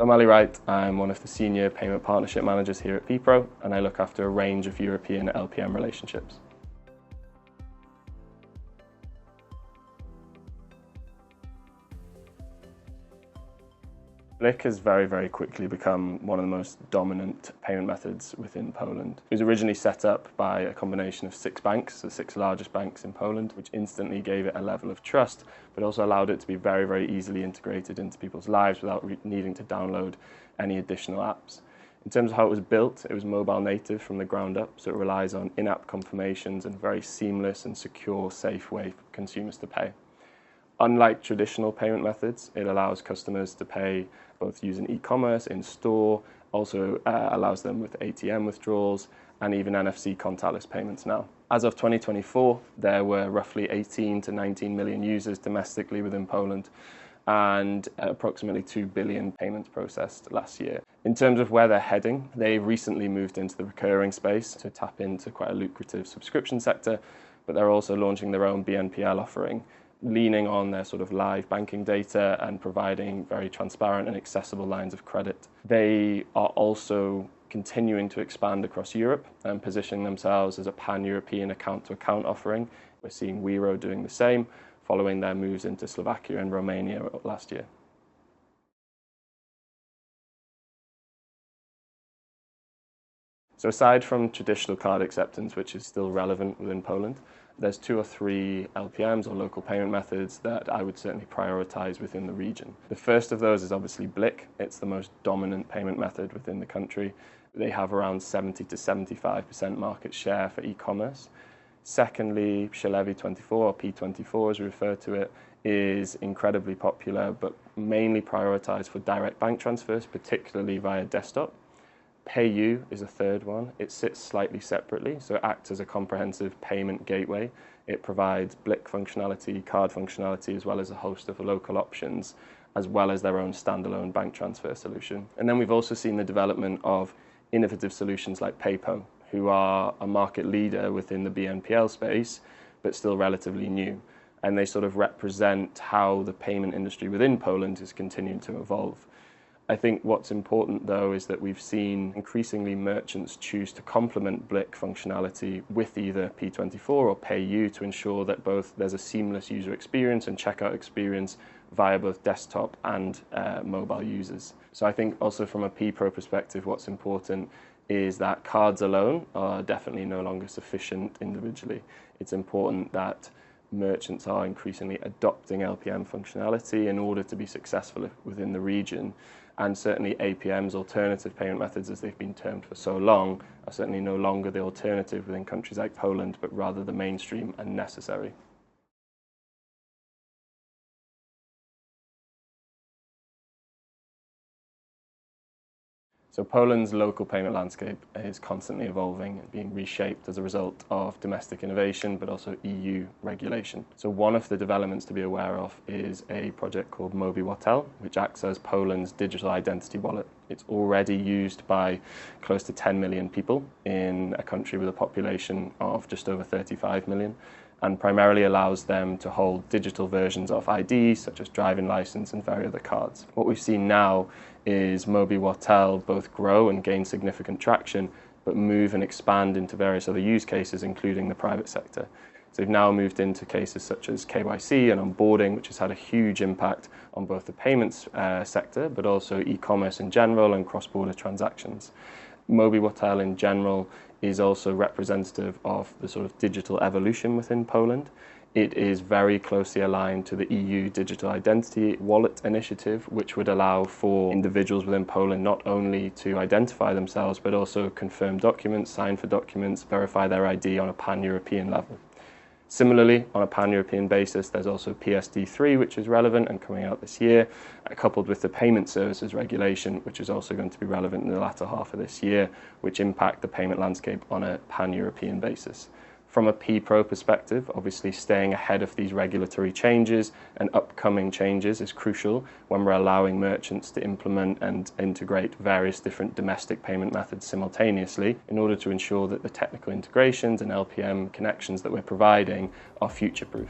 I'm Ali Wright. I'm one of the Senior Payment Partnership Managers here at PPRO, and I look after a range of European LPM relationships. BLIK has very quickly become one of the most dominant payment methods within Poland. It was originally set up by a combination of 6 banks, the 6 largest banks in Poland, which instantly gave it a level of trust, but also allowed it to be very easily integrated into people's lives without needing to download any additional apps. In terms of how it was built, it was mobile native from the ground up, so it relies on in-app confirmations and a very seamless and secure, safe way for consumers to pay. Unlike traditional payment methods, it allows customers to pay both using e-commerce, in-store, also allows them with ATM withdrawals, and even NFC contactless payments now. As of 2024, there were roughly 18 to 19 million users domestically within Poland, and approximately 2 billion payments processed last year. In terms of where they're heading, they recently moved into the recurring space to tap into quite a lucrative subscription sector, but they're also launching their own BNPL offering, leaning on their sort of live banking data and providing very transparent and accessible lines of credit. They are also continuing to expand across Europe and positioning themselves as a pan-European account-to-account offering. We're seeing Wero doing the same, following their moves into Slovakia and Romania last year. So aside from traditional card acceptance, which is still relevant within Poland, there's 2 or 3 LPMs or local payment methods that I would certainly prioritize within the region. The first of those is obviously BLIK. It's the most dominant payment method within the country. They have around 70 to 75% market share for e-commerce. Secondly, Przelewy24, or P24 as we refer to it, is incredibly popular, but mainly prioritized for direct bank transfers, particularly via desktop. PayU is a third one. It sits slightly separately, so it acts as a comprehensive payment gateway. It provides BLIK functionality, card functionality, as well as a host of local options, as well as their own standalone bank transfer solution. And then we've also seen the development of innovative solutions like PayPo, who are a market leader within the BNPL space, but still relatively new. And they sort of represent how the payment industry within Poland is continuing to evolve. I think what's important, though, is that we've seen increasingly merchants choose to complement BLIK functionality with either P24 or PayU to ensure that both there's a seamless user experience and checkout experience via both desktop and mobile users. So I think also from a PPRO perspective, what's important is that cards alone are definitely no longer sufficient individually. It's important that merchants are increasingly adopting LPM functionality in order to be successful within the region. And certainly APMs, alternative payment methods as they've been termed for so long, are certainly no longer the alternative within countries like Poland, but rather the mainstream and necessary. So Poland's local payment landscape is constantly evolving and being reshaped as a result of domestic innovation, but also EU regulation. So one of the developments to be aware of is a project called Mobi-Łatel, which acts as Poland's digital identity wallet. It's already used by close to 10 million people in a country with a population of just over 35 million, and primarily allows them to hold digital versions of IDs, such as driving license and various other cards. What we've seen now is Mobi-Łatel both grow and gain significant traction, but move and expand into various other use cases, including the private sector. So they've now moved into cases such as KYC and onboarding, which has had a huge impact on both the payments sector, but also e-commerce in general and cross-border transactions. Mobi-Łatel in general is also representative of the sort of digital evolution within Poland. It is very closely aligned to the EU Digital Identity Wallet initiative, which would allow for individuals within Poland not only to identify themselves, but also confirm documents, sign for documents, verify their ID on a pan-European level. Similarly, on a pan-European basis, there's also PSD3, which is relevant and coming out this year, coupled with the Payment Services Regulation, which is also going to be relevant in the latter half of this year, which impact the payment landscape on a pan-European basis. From a PPRO perspective, obviously staying ahead of these regulatory changes and upcoming changes is crucial when we're allowing merchants to implement and integrate various different domestic payment methods simultaneously in order to ensure that the technical integrations and LPM connections that we're providing are future-proof.